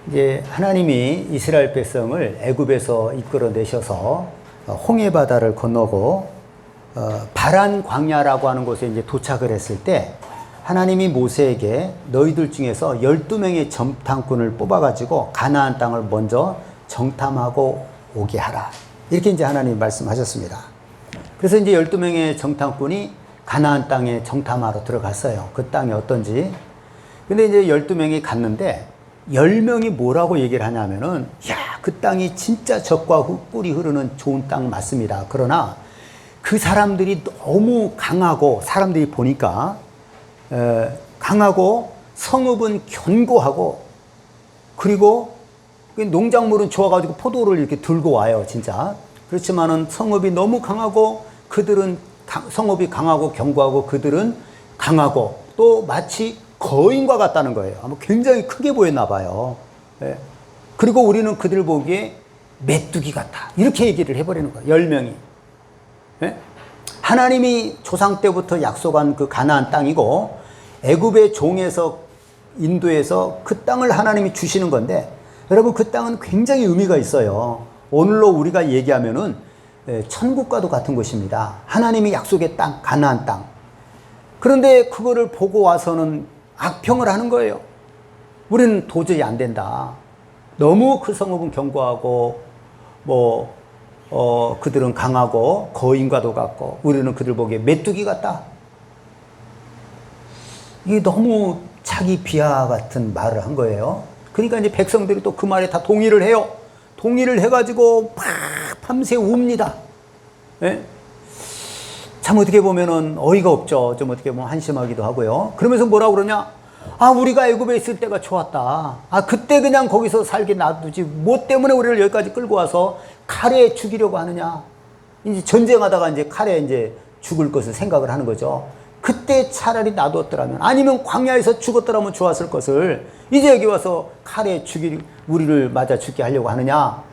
이제 하나님이 이스라엘 백성을 애굽에서 이끌어내셔서 홍해 바다를 건너고 바란 광야라고 하는 곳에 이제 도착을 했을 때 하나님이 모세에게 너희들 중에서 12명의 정탐꾼을 뽑아가지고 가나안 땅을 먼저 정탐하고 오게 하라. 이렇게 이제 하나님이 말씀하셨습니다. 그래서 이제 12명의 정탐꾼이 가나안 땅에 정탐하러 들어갔어요. 그 땅이 어떤지. 근데 이제 12명이 갔는데 10명이 뭐라고 얘기를 하냐면은, 야, 그 땅이 진짜 젖과 꿀이 흐르는 좋은 땅 맞습니다. 그러나 그 사람들이 너무 강하고, 사람들이 보니까 강하고 성읍은 견고하고, 그리고 농작물은 좋아가지고 포도를 이렇게 들고 와요, 진짜. 그렇지만은 성읍이 너무 강하고, 그들은 성읍이 강하고 견고하고, 그들은 강하고, 또 마치 거인과 같다는 거예요. 아마 굉장히 크게 보였나 봐요. 예. 그리고 우리는 그들 보기에 메뚜기 같다. 이렇게 얘기를 해버리는 거예요. 10명이. 예? 하나님이 조상 때부터 약속한 그 가나안 땅이고, 애굽의 종에서 인도에서 그 땅을 하나님이 주시는 건데, 여러분 그 땅은 굉장히 의미가 있어요. 오늘로 우리가 얘기하면은 천국과도 같은 곳입니다. 하나님이 약속의 땅, 가나안 땅. 그런데 그거를 보고 와서는 악평을 하는 거예요. 우리는 도저히 안 된다. 너무 그 성읍은 견고하고, 그들은 강하고, 거인과도 같고, 우리는 그들 보기에 메뚜기 같다. 이게 너무 자기 비하 같은 말을 한 거예요. 그러니까 이제 백성들이 또 그 말에 다 동의를 해요. 동의를 해가지고 막 밤새 웁니다. 예? 참 어떻게 보면은 어이가 없죠. 좀 어떻게 보면 한심하기도 하고요. 그러면서 뭐라고 그러냐? 아, 우리가 애굽에 있을 때가 좋았다. 아, 그때 그냥 거기서 살게 놔두지. 뭐 때문에 우리를 여기까지 끌고 와서 칼에 죽이려고 하느냐? 이제 전쟁하다가 이제 칼에 이제 죽을 것을 생각을 하는 거죠. 그때 차라리 놔뒀더라면, 아니면 광야에서 죽었더라면 좋았을 것을 이제 여기 와서 칼에 우리를 맞아 죽게 하려고 하느냐?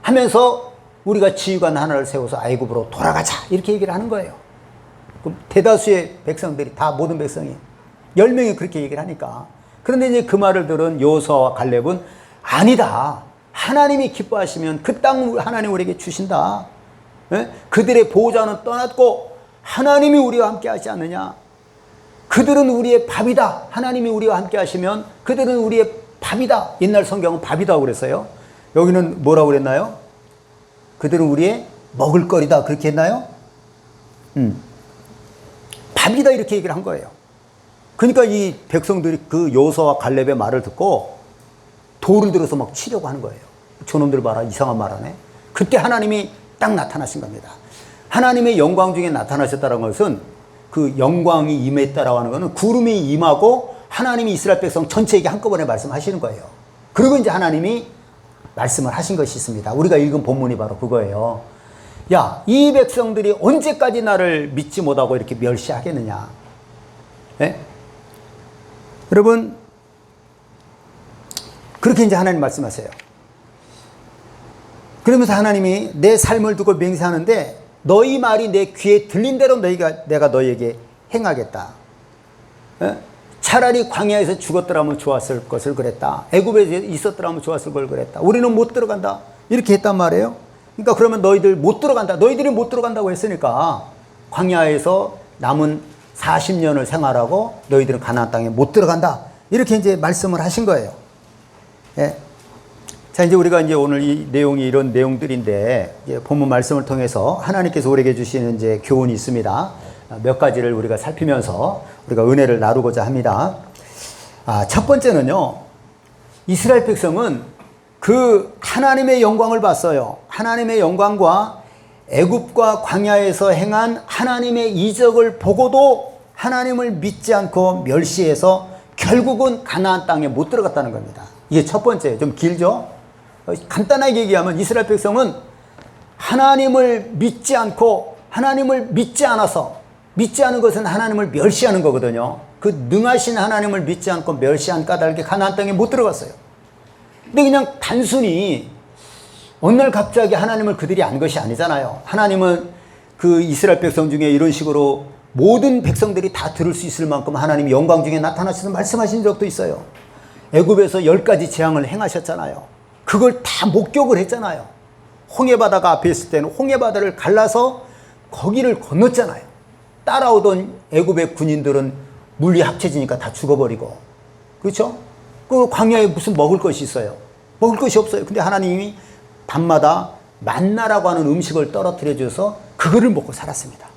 하면서 우리가 지휘관 하나를 세워서 애굽으로 돌아가자. 이렇게 얘기를 하는 거예요. 그럼 대다수의 백성들이, 다 모든 백성이 10명이 그렇게 얘기를 하니까. 그런데 이제 그 말을 들은 여호수아와 갈렙은 아니다. 하나님이 기뻐하시면 그 땅 하나님 우리에게 주신다. 예? 그들의 보호자는 떠났고 하나님이 우리와 함께 하지 않느냐. 그들은 우리의 밥이다. 하나님이 우리와 함께 하시면 그들은 우리의 밥이다. 옛날 성경은 밥이다고 그랬어요. 여기는 뭐라고 그랬나요? 그들은 우리의 먹을거리다. 그렇게 했나요? 밥이다. 이렇게 얘기를 한 거예요. 그러니까 이 백성들이 그 여호수아와 갈렙의 말을 듣고 돌을 들어서 막 치려고 하는 거예요. 저놈들 봐라, 이상한 말 하네. 그때 하나님이 딱 나타나신 겁니다. 하나님의 영광 중에 나타나셨다는 것은, 그 영광이 임했다라고 하는 것은 구름이 임하고 하나님이 이스라엘 백성 전체에게 한꺼번에 말씀하시는 거예요. 그리고 이제 하나님이 말씀을 하신 것이 있습니다. 우리가 읽은 본문이 바로 그거예요. 야, 이 백성들이 언제까지 나를 믿지 못하고 이렇게 멸시하겠느냐. 네? 여러분, 그렇게 이제 하나님 말씀하세요. 그러면서 하나님이 내 삶을 두고 맹세하는데, 너희 말이 내 귀에 들린 대로 내가 너희에게 행하겠다. 에? 차라리 광야에서 죽었더라면 좋았을 것을 그랬다. 애굽에 있었더라면 좋았을 걸 그랬다. 우리는 못 들어간다. 이렇게 했단 말이에요. 그러니까 그러면 너희들 못 들어간다. 너희들이 못 들어간다고 했으니까 광야에서 남은 40년을 생활하고 너희들은 가나안 땅에 못 들어간다. 이렇게 이제 말씀을 하신 거예요. 예. 자, 이제 우리가 이제 오늘 이 내용이 이런 내용들인데, 이제 본문 말씀을 통해서 하나님께서 우리에게 주시는 이제 교훈이 있습니다. 몇 가지를 우리가 살피면서 우리가 은혜를 나누고자 합니다. 첫 번째는요, 이스라엘 백성은 그 하나님의 영광을 봤어요. 하나님의 영광과 애굽과 광야에서 행한 하나님의 이적을 보고도 하나님을 믿지 않고 멸시해서 결국은 가나안 땅에 못 들어갔다는 겁니다. 이게 첫 번째. 좀 길죠? 간단하게 얘기하면 이스라엘 백성은 하나님을 믿지 않고, 하나님을 믿지 않아서, 믿지 않은 것은 하나님을 멸시하는 거거든요. 그 능하신 하나님을 믿지 않고 멸시한 까닭에 가나안 땅에 못 들어갔어요. 근데 그냥 단순히 어느 날 갑자기 하나님을 그들이 안 것이 아니잖아요. 하나님은 그 이스라엘 백성 중에 이런 식으로 모든 백성들이 다 들을 수 있을 만큼 하나님이 영광 중에 나타나셔서 말씀하신 적도 있어요. 애굽에서 10가지 재앙을 행하셨잖아요. 그걸 다 목격을 했잖아요. 홍해바다가 앞에 있을 때는 홍해바다를 갈라서 거기를 건넜잖아요. 따라오던 애굽의 군인들은 물이 합쳐지니까 다 죽어버리고, 그렇죠? 그 광야에 무슨 먹을 것이 있어요? 먹을 것이 없어요. 근데 하나님이 밤마다 만나라고 하는 음식을 떨어뜨려 줘서 그거를 먹고 살았습니다.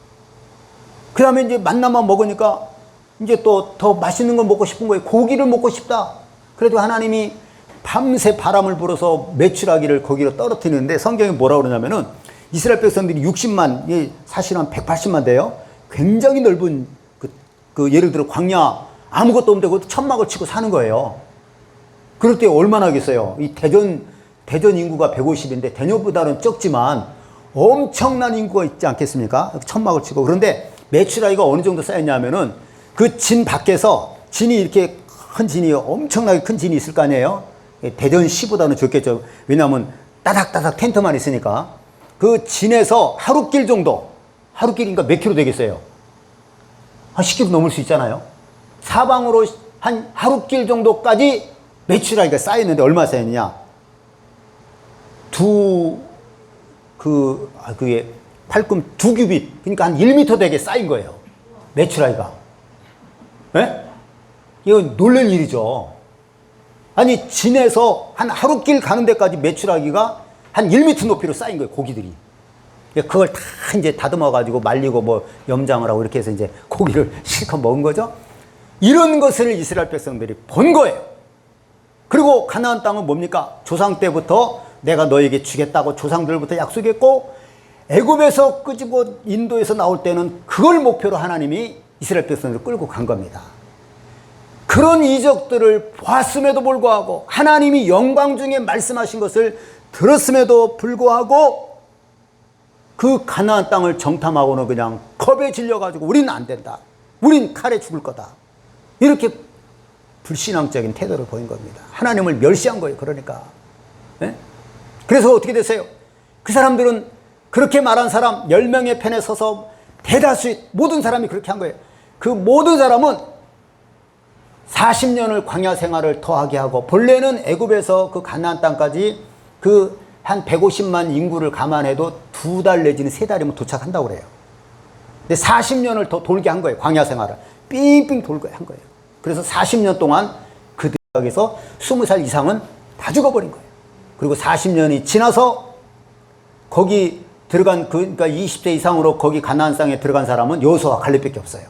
그 다음에 이제 만나만 먹으니까 이제 또 더 맛있는 걸 먹고 싶은 거예요. 고기를 먹고 싶다. 그래도 하나님이 밤새 바람을 불어서 메추라기를 거기로 떨어뜨리는데, 성경이 뭐라고 그러냐면은 이스라엘 백성들이 60만, 사실 한 180만 돼요. 굉장히 넓은 예를 들어 광야 아무것도 없는데 그것도 천막을 치고 사는 거예요. 그럴 때 얼마나 하겠어요. 이 대전 인구가 150인데 대전보다는 적지만 엄청난 인구가 있지 않겠습니까? 천막을 치고. 그런데 메추라기가 어느 정도 쌓였냐면은 그 진 밖에서, 진이 이렇게 큰 진이, 엄청나게 큰 진이 있을 거 아니에요? 대전시보다는 적겠죠. 왜냐하면 따닥따닥 텐트만 있으니까. 그 진에서 하루길 정도, 하루길이니까 몇 킬로 되겠어요? 한 10킬로 넘을 수 있잖아요. 사방으로 한 하루길 정도까지 메추라기가 쌓였는데 얼마 쌓였느냐? 그게 팔꿈 2규빗, 그러니까 한 1m 되게 쌓인 거예요. 메추라기가. 예? 이거 놀랄 일이죠. 아니, 진에서 한 하루길 가는 데까지 메추라기가 한 1m 높이로 쌓인 거예요, 고기들이. 그걸 다 이제 다듬어가지고 말리고 뭐 염장을 하고 이렇게 해서 이제 고기를 실컷 먹은 거죠. 이런 것을 이스라엘 백성들이 본 거예요. 그리고 가나안 땅은 뭡니까? 조상 때부터 내가 너에게 주겠다고 조상들부터 약속했고, 애굽에서 끄집어 인도에서 나올 때는 그걸 목표로 하나님이 이스라엘 백성들을 끌고 간 겁니다. 그런 이적들을 보았음에도 불구하고, 하나님이 영광 중에 말씀하신 것을 들었음에도 불구하고, 그 가나안 땅을 정탐하고는 그냥 겁에 질려가지고 우리는 안 된다, 우린 칼에 죽을 거다, 이렇게 불신앙적인 태도를 보인 겁니다. 하나님을 멸시한 거예요. 그러니까. 네? 그래서 어떻게 됐어요? 그 사람들은, 그렇게 말한 사람 10명의 편에 서서 대다수의 모든 사람이 그렇게 한 거예요. 그 모든 사람은 40년을 광야 생활을 더하게 하고, 본래는 애굽에서 그 가나안 땅까지 그 한 150만 인구를 감안해도 2달 내지는 3달이면 도착한다고 그래요. 근데 40년을 더 돌게 한 거예요. 광야 생활을 삥삥 돌게 한 거예요. 그래서 40년 동안 그 지역에서 20살 이상은 다 죽어버린 거예요. 그리고 40년이 지나서 거기 들어간, 그러니까 20세 이상으로 거기 가나안 땅에 들어간 사람은 여호수아와 갈렙밖에 없어요.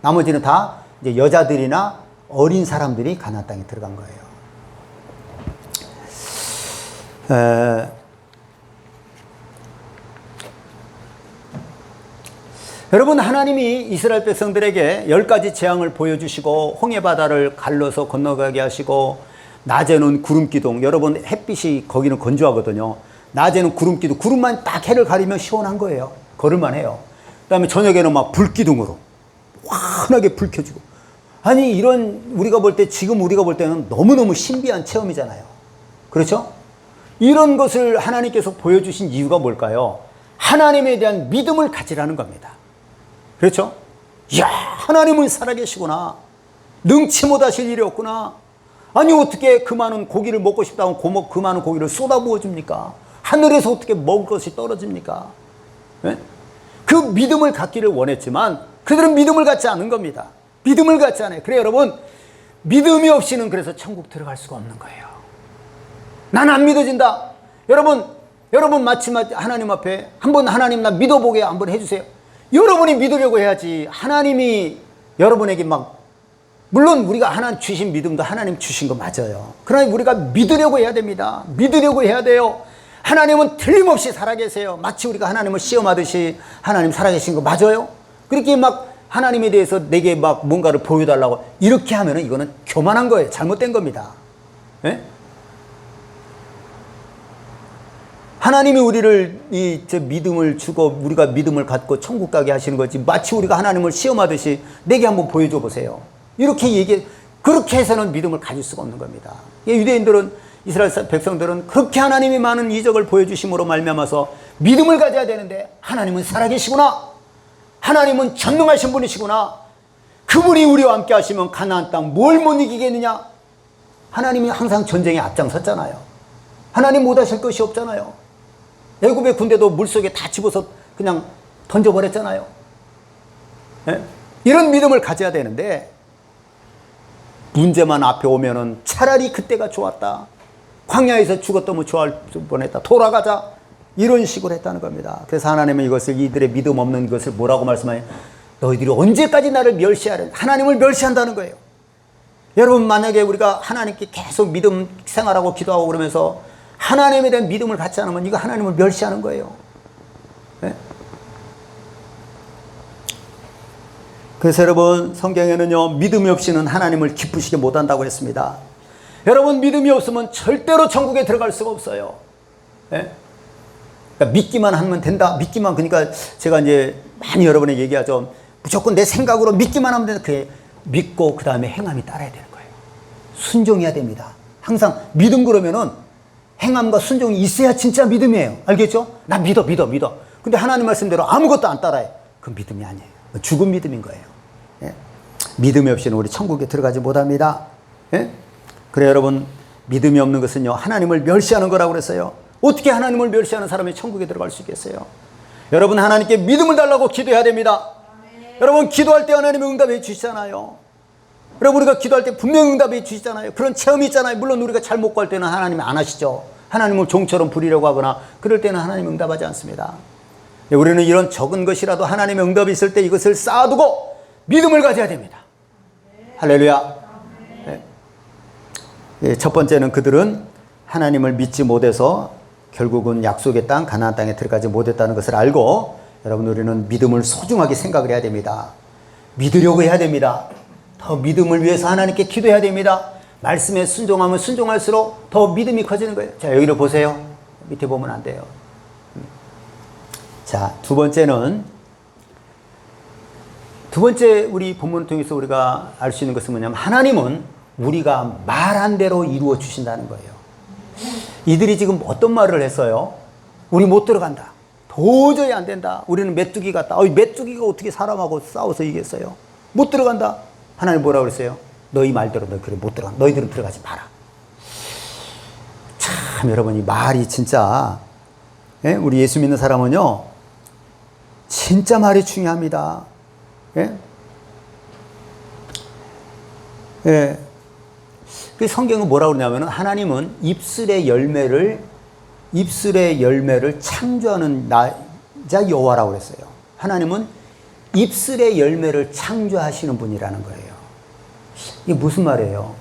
나머지는 다 이제 여자들이나 어린 사람들이 가나안 땅에 들어간 거예요. 여러분, 하나님이 이스라엘 백성들에게 10가지 재앙을 보여주시고 홍해바다를 갈라서 건너가게 하시고, 낮에는 구름기둥, 여러분 햇빛이 거기는 건조하거든요. 낮에는 구름기둥, 구름만 딱 해를 가리면 시원한 거예요. 걸을만 해요. 그 다음에 저녁에는 막 불기둥으로 환하게 불 켜지고. 아니, 이런 지금 우리가 볼 때는 너무너무 신비한 체험이잖아요. 그렇죠? 이런 것을 하나님께서 보여주신 이유가 뭘까요? 하나님에 대한 믿음을 가지라는 겁니다. 그렇죠? 이야, 하나님은 살아계시구나. 능치 못하실 일이 없구나. 아니, 어떻게 그 많은 고기를 먹고 싶다고 그 많은 고기를 쏟아부어 줍니까? 하늘에서 어떻게 먹을 것이 떨어집니까? 네? 그 믿음을 갖기를 원했지만 그들은 믿음을 갖지 않은 겁니다. 믿음을 갖지 않아요. 그래, 여러분, 믿음이 없이는 그래서 천국 들어갈 수가 없는 거예요. 난 안 믿어진다. 여러분 마침 하나님 앞에 한번, 하나님 나 믿어보게 한번 해주세요. 여러분이 믿으려고 해야지. 하나님이 여러분에게 물론 우리가 하나님 주신 믿음도 하나님 주신 거 맞아요. 그러나 우리가 믿으려고 해야 됩니다. 믿으려고 해야 돼요. 하나님은 틀림없이 살아계세요. 마치 우리가 하나님을 시험하듯이 하나님 살아계신 거 맞아요. 그렇게 하나님에 대해서 내게 뭔가를 보여달라고 이렇게 하면은 이거는 교만한 거예요. 잘못된 겁니다. 네? 하나님이 우리를 믿음을 주고 우리가 믿음을 갖고 천국 가게 하시는 거지, 마치 우리가 하나님을 시험하듯이 내게 한번 보여줘 보세요, 이렇게 그렇게 해서는 믿음을 가질 수가 없는 겁니다. 유대인들은, 이스라엘 백성들은 그렇게 하나님이 많은 이적을 보여주심으로 말미암아서 믿음을 가져야 되는데, 하나님은 살아계시구나, 하나님은 전능하신 분이시구나, 그분이 우리와 함께 하시면 가나안 땅 뭘 못 이기겠느냐, 하나님이 항상 전쟁에 앞장섰잖아요. 하나님 못하실 것이 없잖아요. 애굽의 군대도 물속에 다 집어서 그냥 던져버렸잖아요. 예? 이런 믿음을 가져야 되는데 문제만 앞에 오면은 차라리 그때가 좋았다. 광야에서 죽었다면 좋을 뻔했다. 돌아가자. 이런 식으로 했다는 겁니다. 그래서 하나님은 이것을 이들의 믿음 없는 것을 뭐라고 말씀하냐? 너희들이 언제까지 나를 멸시하려? 하나님을 멸시한다는 거예요. 여러분 만약에 우리가 하나님께 계속 믿음 생활하고 기도하고 그러면서 하나님에 대한 믿음을 갖지 않으면 이거 하나님을 멸시하는 거예요. 네? 그래서 여러분 성경에는요 믿음이 없이는 하나님을 기쁘시게 못한다고 했습니다. 여러분 믿음이 없으면 절대로 천국에 들어갈 수가 없어요. 네? 그러니까 믿기만 하면 된다. 믿기만 그러니까 제가 이제 많이 여러분에게 얘기하죠. 무조건 내 생각으로 믿기만 하면 된다. 그게 믿고 그 다음에 행함이 따라야 되는 거예요. 순종해야 됩니다. 항상 믿음 그러면은 행함과 순종이 있어야 진짜 믿음이에요. 알겠죠? 나 믿어. 근데 하나님 말씀대로 아무것도 안 따라해. 그건 믿음이 아니에요. 죽은 믿음인 거예요. 예? 믿음이 없이는 우리 천국에 들어가지 못합니다. 예? 그래 여러분 믿음이 없는 것은요 하나님을 멸시하는 거라고 그랬어요. 어떻게 하나님을 멸시하는 사람이 천국에 들어갈 수 있겠어요? 여러분 하나님께 믿음을 달라고 기도해야 됩니다. 여러분 기도할 때 하나님이 응답해 주시잖아요. 여러분 우리가 기도할 때 분명히 응답해 주시잖아요. 그런 체험이 있잖아요. 물론 우리가 잘 못 갈 때는 하나님이 안 하시죠. 하나님을 종처럼 부리려고 하거나 그럴 때는 하나님이 응답하지 않습니다. 우리는 이런 적은 것이라도 하나님의 응답이 있을 때 이것을 쌓아두고 믿음을 가져야 됩니다. 할렐루야. 네. 첫 번째는 그들은 하나님을 믿지 못해서 결국은 약속의 땅 가나안 땅에 들어가지 못했다는 것을 알고 여러분 우리는 믿음을 소중하게 생각을 해야 됩니다. 믿으려고 해야 됩니다. 더 믿음을 위해서 하나님께 기도해야 됩니다. 말씀에 순종하면 순종할수록 더 믿음이 커지는 거예요. 자 여기를 보세요. 밑에 보면 안 돼요. 자 두 번째 우리 본문을 통해서 우리가 알 수 있는 것은 뭐냐면 하나님은 우리가 말한 대로 이루어 주신다는 거예요. 이들이 지금 어떤 말을 했어요? 우리 못 들어간다. 도저히 안 된다. 우리는 메뚜기 같다. 메뚜기가 어떻게 사람하고 싸워서 이겼어요? 못 들어간다. 하나님 뭐라고 그랬어요? 너희 말대로 너 그래 못 들어간다. 너희들은 들어가지 마라. 참 여러분 이 말이 진짜 예? 우리 예수 믿는 사람은요 진짜 말이 중요합니다. 예? 예. 그 성경은 뭐라고 그러냐면 하나님은 입술의 열매를 창조하는 자 여호와라고 그랬어요. 하나님은 입술의 열매를 창조하시는 분이라는 거예요. 이게 무슨 말이에요?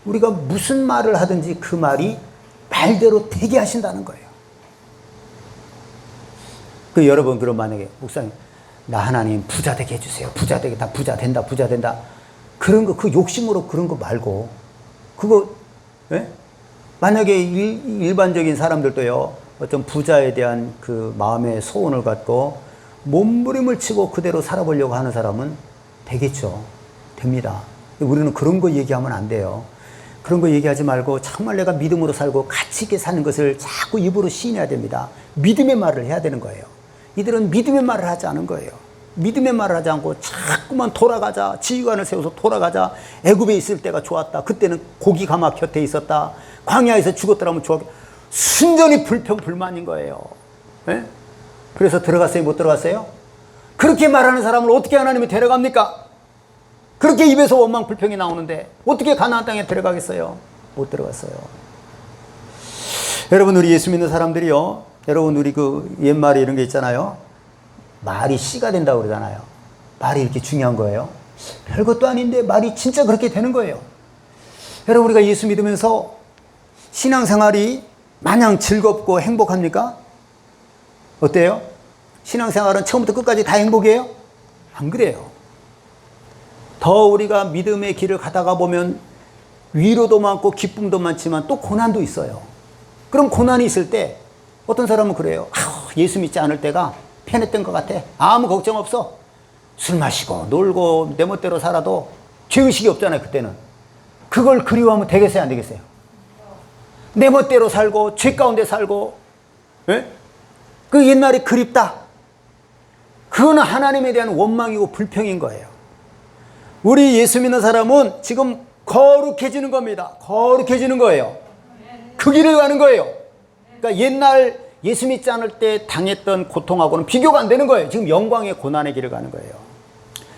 우리가 무슨 말을 하든지 그 말이 말대로 되게 하신다는 거예요. 그 여러분 그럼 만약에 목사님 나 하나님 부자 되게 해주세요. 부자 되겠다. 부자 된다. 그런 거 그 욕심으로 그런 거 말고 그거 예? 만약에 일반적인 사람들도요 어떤 부자에 대한 그 마음의 소원을 갖고 몸부림을 치고 그대로 살아보려고 하는 사람은 되겠죠. 됩니다. 우리는 그런 거 얘기하면 안 돼요. 그런 거 얘기하지 말고 정말 내가 믿음으로 살고 가치 있게 사는 것을 자꾸 입으로 시인해야 됩니다. 믿음의 말을 해야 되는 거예요. 이들은 믿음의 말을 하지 않은 거예요. 믿음의 말을 하지 않고 자꾸만 돌아가자. 지휘관을 세워서 돌아가자. 애굽에 있을 때가 좋았다. 그때는 고기 가마 곁에 있었다. 광야에서 죽었더라면 좋았다. 순전히 불평불만인 거예요. 네? 그래서 들어갔어요? 못 들어갔어요? 그렇게 말하는 사람을 어떻게 하나님이 데려갑니까? 그렇게 입에서 원망 불평이 나오는데 어떻게 가나안 땅에 들어가겠어요? 못 들어갔어요. 여러분 우리 예수 믿는 사람들이요 여러분 우리 그 옛말에 이런 게 있잖아요. 말이 씨가 된다고 그러잖아요. 말이 이렇게 중요한 거예요. 별것도 아닌데 말이 진짜 그렇게 되는 거예요. 여러분 우리가 예수 믿으면서 신앙생활이 마냥 즐겁고 행복합니까? 어때요? 신앙생활은 처음부터 끝까지 다 행복이에요? 안 그래요. 더 우리가 믿음의 길을 가다가 보면 위로도 많고 기쁨도 많지만 또 고난도 있어요. 그럼 고난이 있을 때 어떤 사람은 그래요. 예수 믿지 않을 때가 편했던 것 같아. 아무 걱정 없어. 술 마시고 놀고 내 멋대로 살아도 죄의식이 없잖아요. 그때는. 그걸 그리워하면 되겠어요? 안 되겠어요? 내 멋대로 살고 죄 가운데 살고 예? 그 옛날이 그립다. 그거는 하나님에 대한 원망이고 불평인 거예요. 우리 예수 믿는 사람은 지금 거룩해지는 겁니다. 거룩해지는 거예요. 그 길을 가는 거예요. 그러니까 옛날 예수 믿지 않을 때 당했던 고통하고는 비교가 안 되는 거예요. 지금 영광의 고난의 길을 가는 거예요.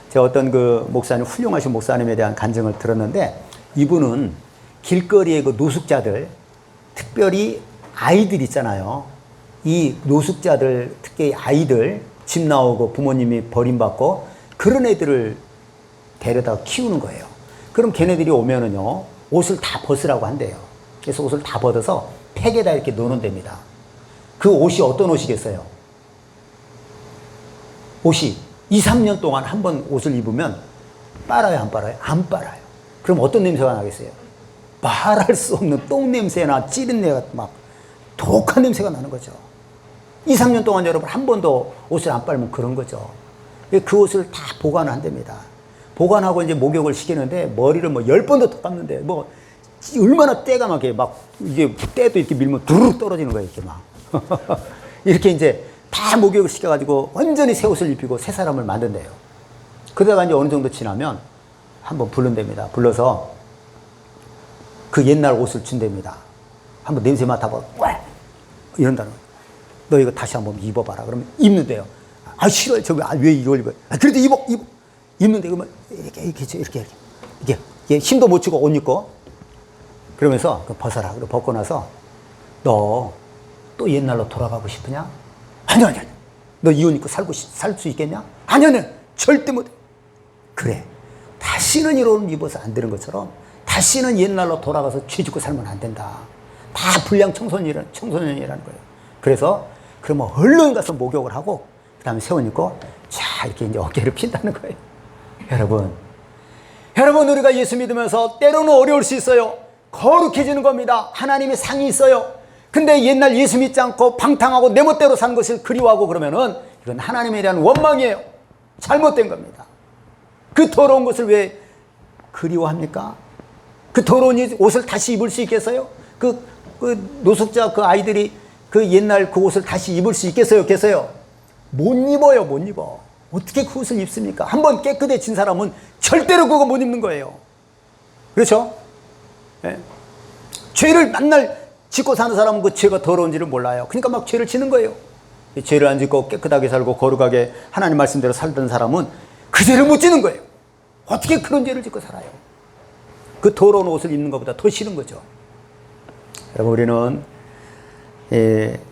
제가 어떤 그 목사님, 훌륭하신 목사님에 대한 간증을 들었는데, 이분은 길거리의 그 노숙자들, 특별히 아이들 있잖아요. 이 노숙자들, 특히 아이들, 집 나오고 부모님이 버림받고 그런 애들을 데려다 키우는 거예요. 그럼 걔네들이 오면은요, 옷을 다 벗으라고 한대요. 그래서 옷을 다 벗어서 팩에다 이렇게 넣어놓는답니다. 그 옷이 어떤 옷이겠어요? 옷이 2, 3년 동안 한 번 옷을 입으면 빨아요, 안 빨아요? 안 빨아요. 그럼 어떤 냄새가 나겠어요? 말할 수 없는 똥 냄새나 찌른내가 막 독한 냄새가 나는 거죠. 2, 3년 동안 여러분 한 번도 옷을 안 빨면 그런 거죠. 그 옷을 다 보관을 한답니다. 보관하고 이제 목욕을 시키는데 머리를 뭐 10번도 더 감는데 뭐 얼마나 때가 막 이게 때도 이렇게 밀면 두르륵 떨어지는 거예요, 이렇게 막. 이렇게 이제 다 목욕을 시켜가지고 완전히 새 옷을 입히고 새 사람을 만든대요. 그러다가 이제 어느 정도 지나면 한번 부른답니다. 불러서 그 옛날 옷을 준답니다. 한번 냄새 맡아봐. 와! 이런다는 거예요. 너 이거 다시 한번 입어봐라. 그러면 입는데요. 아, 싫어요. 왜 이걸 입어요? 아, 그래도 입어. 입는데, 그러면 이렇게 힘도 못 주고 옷 입고. 그러면서 벗어라. 그리고 벗고 나서 너 또 옛날로 돌아가고 싶으냐? 아니. 너 이 옷 입고 살 수 있겠냐? 아니. 절대 못. 그래. 다시는 이런 옷 입어서 안 되는 것처럼 다시는 옛날로 돌아가서 죄 짓고 살면 안 된다. 다 불량 청소년이라는 거예요. 그래서 그러면 얼른 가서 목욕을 하고 그 다음에 새 옷 입고 자 이렇게 이제 어깨를 핀다는 거예요. 여러분 우리가 예수 믿으면서 때로는 어려울 수 있어요. 거룩해지는 겁니다. 하나님의 상이 있어요. 근데 옛날 예수 믿지 않고 방탕하고 내 멋대로 산 것을 그리워하고 그러면은 이건 하나님에 대한 원망이에요. 잘못된 겁니다. 그 더러운 것을 왜 그리워합니까? 그 더러운 옷을 다시 입을 수 있겠어요? 그 노숙자 그 아이들이 그 옛날 그 옷을 다시 입을 수 있겠어요? 못 입어요, 못 입어. 어떻게 그 옷을 입습니까? 한번 깨끗해진 사람은 절대로 그거 못 입는 거예요. 그렇죠? 네. 죄를 맨날 짓고 사는 사람은 그 죄가 더러운지를 몰라요. 그러니까 막 죄를 지는 거예요. 죄를 안 짓고 깨끗하게 살고 거룩하게 하나님 말씀대로 살던 사람은 그 죄를 못 지는 거예요. 어떻게 그런 죄를 짓고 살아요? 그 더러운 옷을 입는 것보다 더 싫은 거죠. 여러분 우리는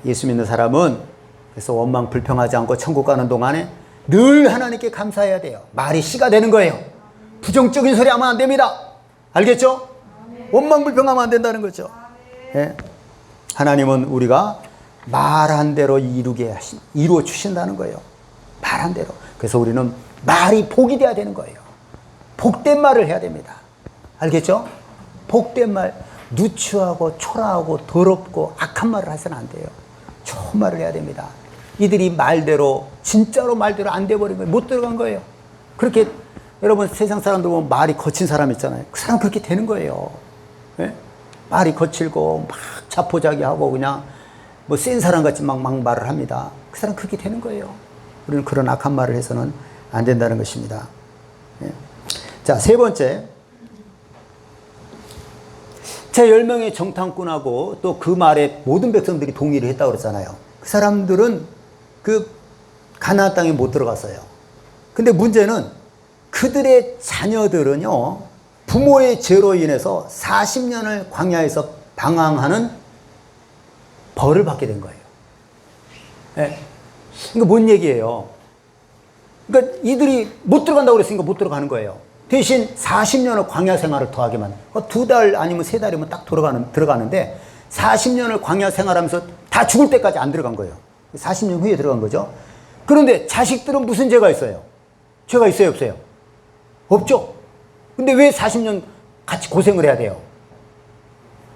예수 믿는 사람은 그래서 원망 불평하지 않고 천국 가는 동안에 늘 하나님께 감사해야 돼요. 말이 씨가 되는 거예요. 부정적인 소리 하면 안 됩니다. 알겠죠? 원망 불평하면 안 된다는 거죠. 예. 하나님은 우리가 말한 대로 이루어 주신다는 거예요. 말한 대로. 그래서 우리는 말이 복이 돼야 되는 거예요. 복된 말을 해야 됩니다. 알겠죠? 복된 말, 누추하고 초라하고 더럽고 악한 말을 해서는 안 돼요. 좋은 말을 해야 됩니다. 이들이 말대로 진짜로 말대로 안 돼버린 거예요. 못 들어간 거예요. 그렇게 여러분 세상 사람들 보면 말이 거친 사람 있잖아요. 그 사람 그렇게 되는 거예요. 네? 말이 거칠고 막 자포자기하고 그냥 뭐 센 사람 같이 막 말을 합니다. 그 사람 그렇게 되는 거예요. 우리는 그런 악한 말을 해서는 안 된다는 것입니다. 네. 자, 세 번째. 제 10명의 정탐꾼하고 또 그 말에 모든 백성들이 동의를 했다고 그랬잖아요. 그 사람들은 그 가나안 땅에 못 들어갔어요. 근데 문제는 그들의 자녀들은요, 부모의 죄로 인해서 40년을 광야에서 방황하는 벌을 받게 된 거예요. 네. 그러니까 뭔 얘기예요? 그러니까 이들이 못 들어간다고 그랬으니까 못 들어가는 거예요. 대신 40년을 광야 생활을 더하게만, 2달 아니면 3달이면 딱 들어가는데 40년을 광야 생활하면서 다 죽을 때까지 안 들어간 거예요. 40년 후에 들어간 거죠. 그런데 자식들은 무슨 죄가 있어요? 죄가 있어요, 없어요? 없죠. 근데 왜 40년 같이 고생을 해야 돼요?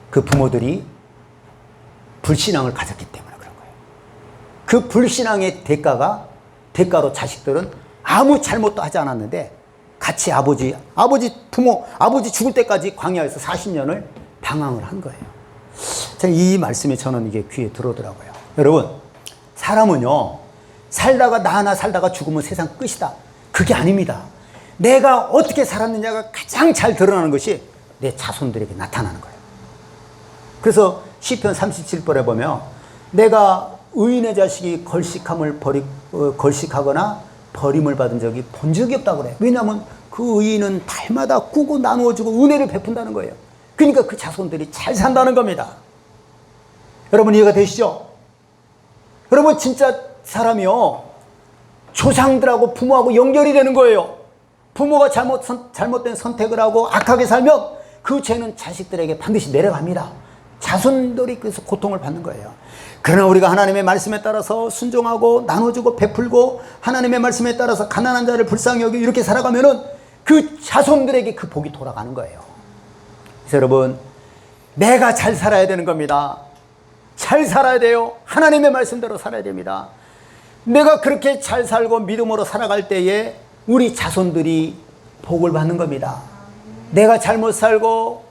그 부모들이 불신앙을 가졌기 때문에 그런 거예요. 그 불신앙의 대가로 자식들은 아무 잘못도 하지 않았는데 같이 아버지 죽을 때까지 광야에서 40년을 방황을 한 거예요. 이 말씀이 저는 이게 귀에 들어오더라고요. 여러분, 사람은요, 나 하나 살다가 죽으면 세상 끝이다. 그게 아닙니다. 내가 어떻게 살았느냐가 가장 잘 드러나는 것이 내 자손들에게 나타나는 거예요. 그래서 시편 37편에 보면 내가 의인의 자식이 걸식하거나 버림을 받은 적이 본 적이 없다고 그래요. 왜냐하면 그 의인은 달마다 꾸고 나누어주고 은혜를 베푼다는 거예요. 그러니까 그 자손들이 잘 산다는 겁니다. 여러분 이해가 되시죠? 여러분 진짜 사람이요, 조상들하고 부모하고 연결이 되는 거예요. 부모가 잘못된 선택을 하고 악하게 살면 그 죄는 자식들에게 반드시 내려갑니다. 자손들이 그래서 고통을 받는 거예요. 그러나 우리가 하나님의 말씀에 따라서 순종하고 나눠주고 베풀고 하나님의 말씀에 따라서 가난한 자를 불쌍히 여기고 이렇게 살아가면은 그 자손들에게 그 복이 돌아가는 거예요. 그래서 여러분 내가 잘 살아야 되는 겁니다. 잘 살아야 돼요. 하나님의 말씀대로 살아야 됩니다. 내가 그렇게 잘 살고 믿음으로 살아갈 때에 우리 자손들이 복을 받는 겁니다. 내가 잘못 살고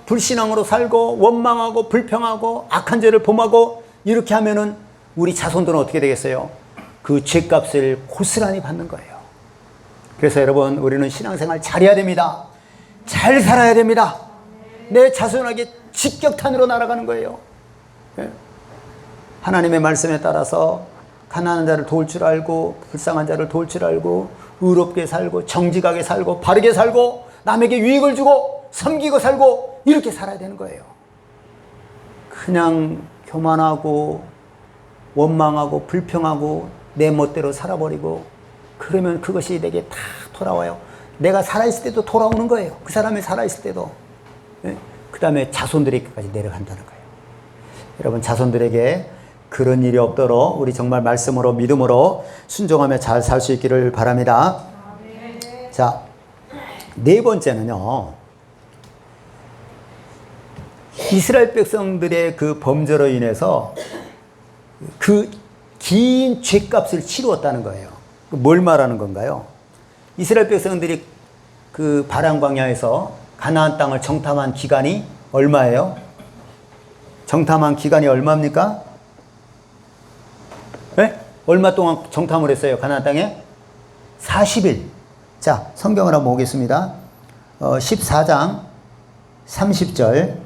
불신앙으로 살고 원망하고 불평하고 악한 죄를 범하고 이렇게 하면은 우리 자손들은 어떻게 되겠어요? 그 죄값을 고스란히 받는 거예요. 그래서 여러분 우리는 신앙생활 잘해야 됩니다. 잘 살아야 됩니다. 내 자손에게 직격탄으로 날아가는 거예요. 하나님의 말씀에 따라서 가난한 자를 도울 줄 알고 불쌍한 자를 도울 줄 알고 의롭게 살고 정직하게 살고 바르게 살고 남에게 유익을 주고 섬기고 살고 이렇게 살아야 되는 거예요. 그냥 교만하고 원망하고 불평하고 내 멋대로 살아버리고 그러면 그것이 내게 다 돌아와요. 내가 살아있을 때도 돌아오는 거예요. 그 사람이 살아있을 때도. 그 다음에 자손들에게까지 내려간다는 거예요. 여러분 자손들에게 그런 일이 없도록 우리 정말 말씀으로 믿음으로 순종하며 잘 살 수 있기를 바랍니다. 자, 네 번째는요, 이스라엘 백성들의 그 범죄로 인해서 그 긴 죄값을 치루었다는 거예요. 뭘 말하는 건가요? 이스라엘 백성들이 그 바람 광야에서 가나안 땅을 정탐한 기간이 얼마예요? 정탐한 기간이 얼마입니까? 네? 얼마 동안 정탐을 했어요? 가나안 땅에? 40일. 자, 성경을 한번 보겠습니다. 14장 30절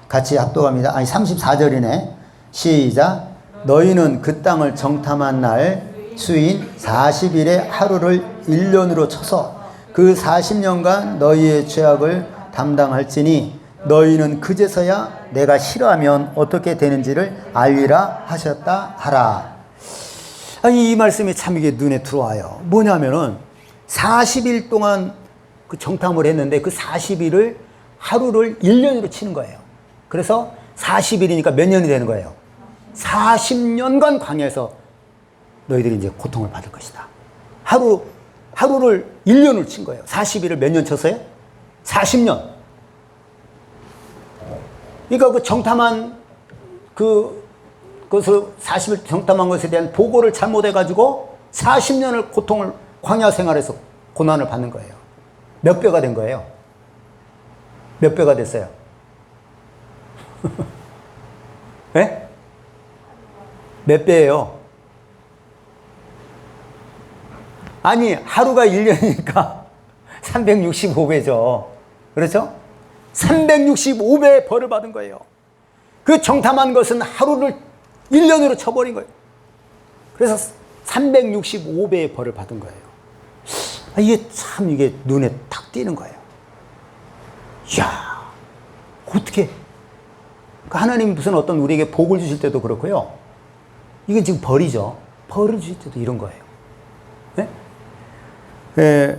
같이 합독합니다. 아니 34절이네. 시작. 너희는 그 땅을 정탐한 날 수인 40일의 하루를 1년으로 쳐서 그 40년간 너희의 죄악을 담당할지니 너희는 그제서야 내가 싫어하면 어떻게 되는지를 알리라 하셨다 하라. 아니 이 말씀이 참 이게 눈에 들어와요. 뭐냐면은 40일 동안 그 정탐을 했는데 그 40일을 하루를 1년으로 치는 거예요. 그래서 40일이니까 몇 년이 되는 거예요? 40년간 광야에서 너희들이 이제 고통을 받을 것이다. 하루를 1년을 친 거예요. 40일을 몇 년 쳤어요? 40년. 그러니까 그 정탐한 그것을 40일 정탐한 것에 대한 보고를 잘못해가지고 40년을 고통을 광야 생활에서 고난을 받는 거예요. 몇 배가 된 거예요? 몇 배가 됐어요? 네? 몇 배예요? 아니 하루가 1년이니까 365배죠. 그렇죠? 365배의 벌을 받은 거예요. 그 정탐한 것은 하루를 1년으로 쳐버린 거예요. 그래서 365배의 벌을 받은 거예요. 이게 참 이게 눈에 탁 띄는 거예요. 이야, 어떻게 하나님 무슨 어떤 우리에게 복을 주실 때도 그렇고요. 이게 지금 벌이죠. 벌을 주실 때도 이런 거예요. 네?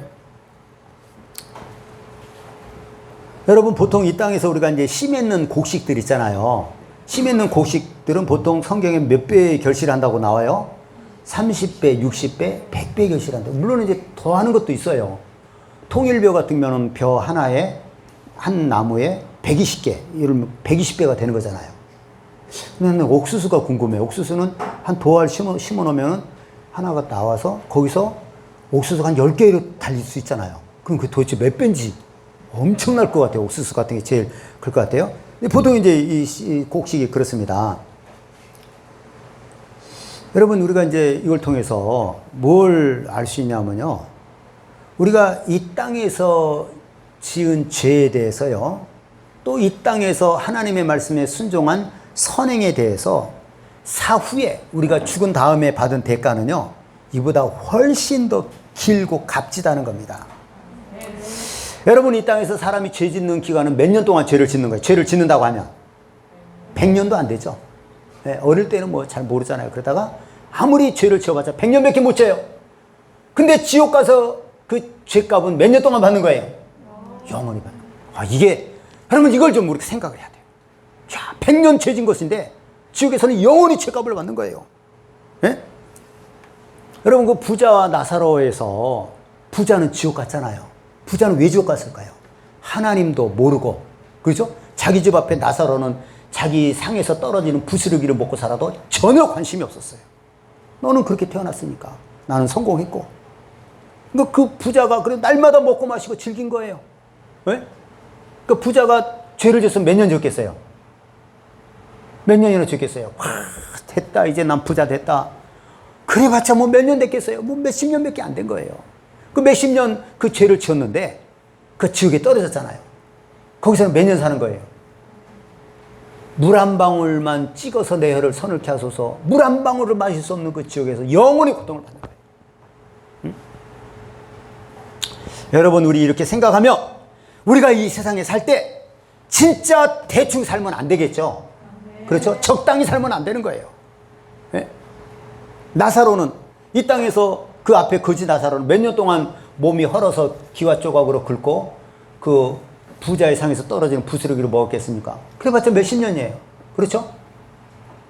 여러분 보통 이 땅에서 우리가 이제 씨 맺는 곡식들 있잖아요. 씨 맺는 곡식들은 보통 성경에 몇 배의 결실을 한다고 나와요? 30배, 60배, 100배 결실한다. 물론 이제 더 하는 것도 있어요. 통일벼 같은 경우는 벼 하나에 한 나무에 120개, 이러면 120배가 되는 거잖아요. 근데 옥수수가 궁금해요. 옥수수는 한 도알 심어 놓으면 하나가 나와서 거기서 옥수수가 한 10개로 달릴 수 있잖아요. 그럼 그 도대체 몇 배인지 엄청날 것 같아요. 옥수수 같은 게 제일 클 것 같아요. 근데 보통 이제 이 곡식이 그렇습니다. 여러분, 우리가 이제 이걸 통해서 뭘 알 수 있냐면요. 우리가 이 땅에서 지은 죄에 대해서요, 또 이 땅에서 하나님의 말씀에 순종한 선행에 대해서 사후에 우리가 죽은 다음에 받은 대가는요, 이보다 훨씬 더 길고 값지다는 겁니다. 여러분, 이 땅에서 사람이 죄 짓는 기간은 몇 년 동안 죄를 짓는 거예요? 죄를 짓는다고 하면 100년도 안 되죠. 네, 어릴 때는 뭐 잘 모르잖아요. 그러다가 아무리 죄를 지어봤자 100년밖에 못 져요. 근데 지옥 가서 그 죄값은 몇 년 동안 받는 거예요? 영원히 받는 거예요. 이게, 여러분, 이걸 좀 우리가 생각을 해야 돼요. 야, 100년 죄 진 것인데 지옥에서는 영원히 죄값을 받는 거예요. 네? 여러분, 그 부자와 나사로에서 부자는 지옥 갔잖아요. 부자는 왜 지옥 갔을까요? 하나님도 모르고, 그렇죠? 자기 집 앞에 나사로는 자기 상에서 떨어지는 부스러기를 먹고 살아도 전혀 관심이 없었어요. 너는 그렇게 태어났으니까 나는 성공했고. 그러니까 그 부자가 그래 날마다 먹고 마시고 즐긴 거예요. 왜? 그 부자가 죄를 졌으면 몇 년 졌겠어요? 몇 년이나 졌겠어요? 와, 됐다, 이제 난 부자 됐다. 그래봤자 뭐 몇 년 됐겠어요? 뭐 몇십 년밖에 안 된 거예요. 그 몇십 년 그 죄를 지었는데 그 지옥에 떨어졌잖아요. 거기서는 몇 년 사는 거예요? 물 한 방울만 찍어서 내 혀를 서늘케 하소서. 물 한 방울을 마실 수 없는 그 지옥에서 영원히 고통을 받는 거예요. 응? 여러분, 우리 이렇게 생각하며 우리가 이 세상에 살 때 진짜 대충 살면 안 되겠죠. 그렇죠? 적당히 살면 안 되는 거예요. 네? 나사로는 이 땅에서 그 앞에 거지 나사로는 몇 년 동안 몸이 헐어서 기와 조각으로 긁고 그 부자의 상에서 떨어지는 부스러기를 먹었겠습니까? 그래봤자 몇십 년이에요. 그렇죠?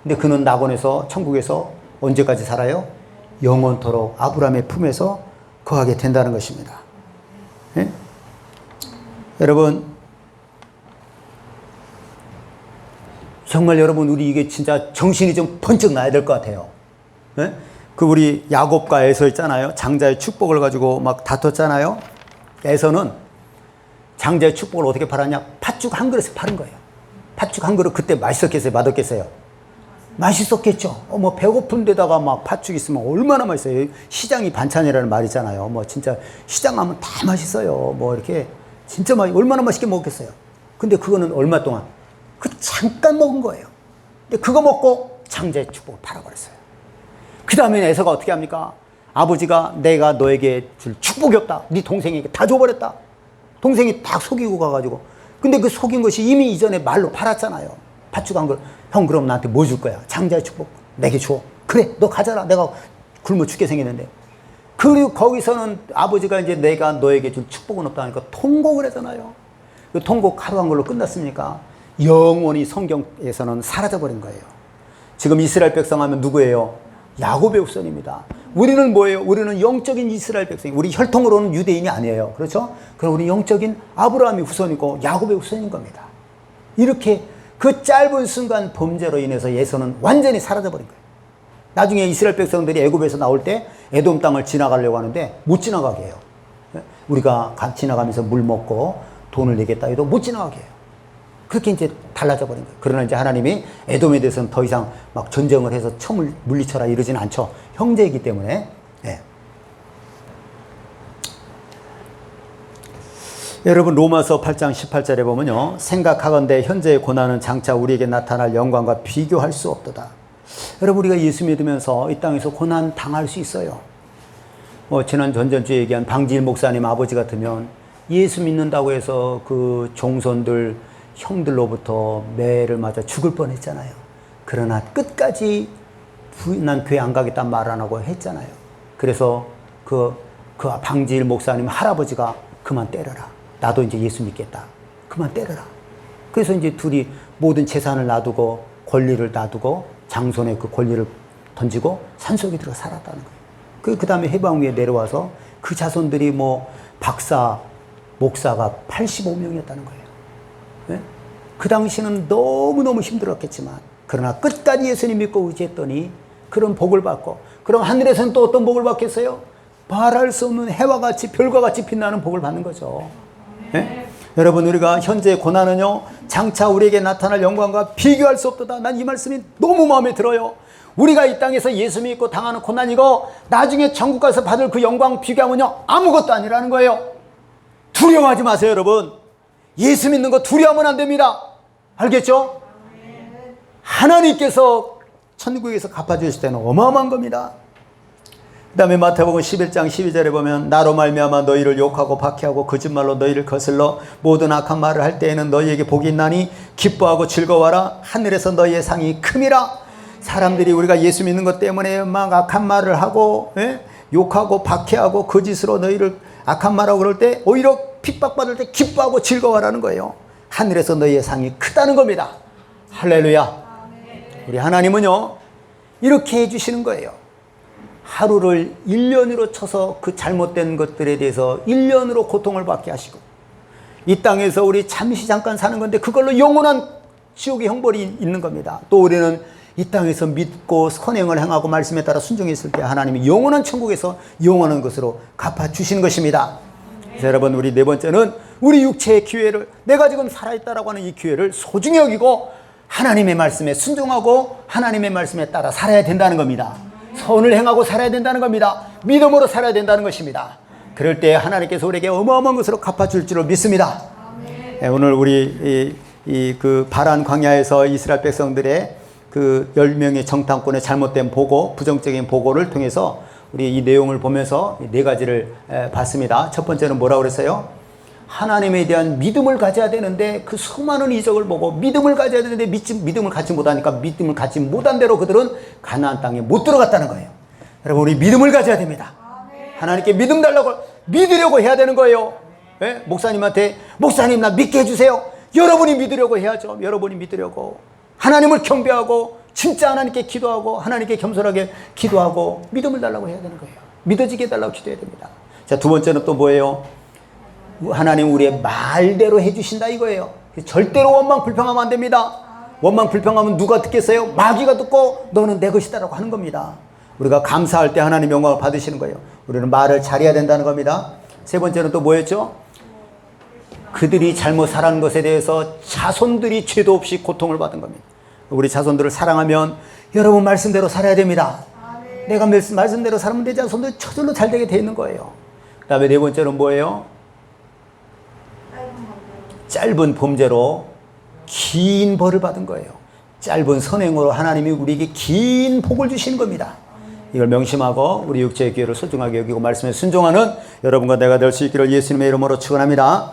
근데 그는 낙원에서, 천국에서 언제까지 살아요? 영원토록 아브라함의 품에서 거하게 된다는 것입니다. 네? 여러분, 정말 여러분, 우리 이게 진짜 정신이 좀 번쩍 나야 될 것 같아요. 네? 그 우리 야곱과 에서 있잖아요. 장자의 축복을 가지고 막 다퉜잖아요. 에서는 장자의 축복을 어떻게 팔았냐? 팥죽 한 그릇에 파는 거예요. 팥죽 한 그릇. 그때 맛있었겠어요? 맛없겠어요? 맛있었겠죠. 뭐 배고픈 데다가 막 팥죽 있으면 얼마나 맛있어요. 시장이 반찬이라는 말 있잖아요. 뭐 진짜 시장 가면 다 맛있어요. 뭐 이렇게 진짜 얼마나 맛있게 먹겠어요. 근데 그거는 얼마 동안? 그 잠깐 먹은 거예요. 근데 그거 먹고 장자의 축복을 팔아버렸어요. 그 다음에 에서가 어떻게 합니까? 아버지가 내가 너에게 줄 축복이 없다. 네 동생에게 다 줘버렸다. 동생이 딱 속이고 가가지고. 근데 그 속인 것이 이미 이전에 말로 팔았잖아요. 팥죽 한 걸. 형, 그럼 나한테 뭐 줄 거야? 장자의 축복 내게 줘. 그래, 너 가져라. 내가 굶어 죽게 생겼는데. 그리고 거기서는 아버지가 이제 내가 너에게 줄 축복은 없다 하니까 통곡을 하잖아요. 그 통곡 하루 한 걸로 끝났습니까? 영원히 성경에서는 사라져버린 거예요. 지금 이스라엘 백성 하면 누구예요? 야곱의 후손입니다. 우리는 뭐예요? 우리는 영적인 이스라엘 백성. 우리 혈통으로는 유대인이 아니에요. 그렇죠? 그럼 우리 영적인 아브라함의 후손이고 야곱의 후손인 겁니다. 이렇게 그 짧은 순간 범죄로 인해서 예서는 완전히 사라져버린 거예요. 나중에 이스라엘 백성들이 애굽에서 나올 때 에돔 땅을 지나가려고 하는데 못 지나가게 해요. 우리가 지나가면서 물 먹고 돈을 내겠다 해도 못 지나가게 해요. 그렇게 이제 달라져 버린 거예요. 그러나 이제 하나님이 에돔에 대해서는 더 이상 막 전쟁을 해서 처음을 물리쳐라 이러진 않죠. 형제이기 때문에. 네. 여러분, 로마서 8장 18절에 보면요. 생각하건대 현재의 고난은 장차 우리에게 나타날 영광과 비교할 수 없도다. 여러분, 우리가 예수 믿으면서 이 땅에서 고난 당할 수 있어요. 지난 전전주에 얘기한 방지일 목사님 아버지 같으면 예수 믿는다고 해서 그 종손들 형들로부터 매를 맞아 죽을 뻔했잖아요. 그러나 끝까지 난 교회 안 가겠다는 말 안 하고 했잖아요. 그래서 그 방지일 목사님 할아버지가 그만 때려라. 나도 이제 예수 믿겠다. 그만 때려라. 그래서 이제 둘이 모든 재산을 놔두고 권리를 놔두고 장손의 그 권리를 던지고 산속에 들어가 살았다는 거예요. 그 다음에 해방 위에 내려와서 그 자손들이 뭐 박사, 목사가 85명이었다는 거예요. 네? 그 당시는 너무너무 힘들었겠지만 그러나 끝까지 예수님 믿고 의지했더니 그런 복을 받고, 그럼 하늘에서는 또 어떤 복을 받겠어요? 말할 수 없는 해와 같이 별과 같이 빛나는 복을 받는 거죠. 네? 여러분, 우리가 현재의 고난은요 장차 우리에게 나타날 영광과 비교할 수 없도다. 난 이 말씀이 너무 마음에 들어요. 우리가 이 땅에서 예수 믿고 당하는 고난 이거 나중에 천국 가서 받을 그 영광 비교하면요 아무것도 아니라는 거예요. 두려워하지 마세요 여러분. 예수 믿는 거 두려워하면 안 됩니다. 알겠죠? 하나님께서 천국에서 갚아주실 때는 어마어마한 겁니다. 그 다음에 마태복음 11장 12절에 보면 나로 말미암아 너희를 욕하고 박해하고 거짓말로 너희를 거슬러 모든 악한 말을 할 때에는 너희에게 복이 있나니 기뻐하고 즐거워하라. 하늘에서 너희의 상이 큼이라. 사람들이 우리가 예수 믿는 것 때문에 막 악한 말을 하고 욕하고 박해하고 거짓으로 너희를 악한 말하고 그럴 때 오히려 핍박받을 때 기뻐하고 즐거워하라는 거예요. 하늘에서 너희의 상이 크다는 겁니다. 할렐루야. 우리 하나님은요 이렇게 해주시는 거예요. 하루를 1년으로 쳐서 그 잘못된 것들에 대해서 1년으로 고통을 받게 하시고 이 땅에서 우리 잠시 잠깐 사는 건데 그걸로 영원한 지옥의 형벌이 있는 겁니다. 또 우리는 이 땅에서 믿고 선행을 행하고 말씀에 따라 순종했을 때 하나님이 영원한 천국에서 영원한 것으로 갚아주시는 것입니다. 그래서 여러분 우리 네 번째는 우리 육체의 기회를 내가 지금 살아있다라고 하는 이 기회를 소중히 여기고 하나님의 말씀에 순종하고 하나님의 말씀에 따라 살아야 된다는 겁니다. 선을 행하고 살아야 된다는 겁니다. 믿음으로 살아야 된다는 것입니다. 그럴 때 하나님께서 우리에게 어마어마한 것으로 갚아줄 줄을 믿습니다. 오늘 우리 그 바란 광야에서 이스라엘 백성들의 그 10명의 정탐꾼의 잘못된 보고, 부정적인 보고를 통해서 우리 이 내용을 보면서 네 가지를 봤습니다. 첫 번째는 뭐라고 그랬어요? 하나님에 대한 믿음을 가져야 되는데 그 수많은 이적을 보고 믿음을 가져야 되는데 믿음을 갖지 못하니까 믿음을 갖지 못한 대로 그들은 가나안 땅에 못 들어갔다는 거예요. 여러분 우리 믿음을 가져야 됩니다. 하나님께 믿음 달라고 믿으려고 해야 되는 거예요. 네? 목사님한테 목사님 나 믿게 해주세요. 여러분이 믿으려고 해야죠. 여러분이 믿으려고 하나님을 경배하고 진짜 하나님께 기도하고 하나님께 겸손하게 기도하고 믿음을 달라고 해야 되는 거예요. 믿어지게 해달라고 기도해야 됩니다. 자, 두 번째는 또 뭐예요? 하나님 우리의 말대로 해주신다 이거예요. 절대로 원망 불평하면 안 됩니다. 원망 불평하면 누가 듣겠어요? 마귀가 듣고 너는 내 것이다라고 하는 겁니다. 우리가 감사할 때 하나님 영광을 받으시는 거예요. 우리는 말을 잘해야 된다는 겁니다. 세 번째는 또 뭐였죠? 그들이 잘못 살아는 것에 대해서 자손들이 죄도 없이 고통을 받은 겁니다. 우리 자손들을 사랑하면 여러분 말씀대로 살아야 됩니다. 내가 말씀대로 살면 내 자손들이 저절로 잘 되게 돼 있는 거예요. 그 다음에 네 번째는 뭐예요? 짧은 범죄로 긴 벌을 받은 거예요. 짧은 선행으로 하나님이 우리에게 긴 복을 주시는 겁니다. 이걸 명심하고 우리 육체의 기회를 소중하게 여기고 말씀에 순종하는 여러분과 내가 될 수 있기를 예수님의 이름으로 축원합니다.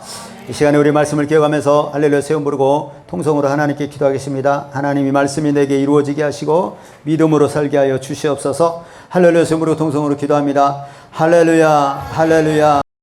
이 시간에 우리 말씀을 기억하면서 할렐루야 세움 부르고 통성으로 하나님께 기도하겠습니다. 하나님이 말씀이 내게 이루어지게 하시고 믿음으로 살게 하여 주시옵소서. 할렐루야 세움 부르고 통성으로 기도합니다. 할렐루야 할렐루야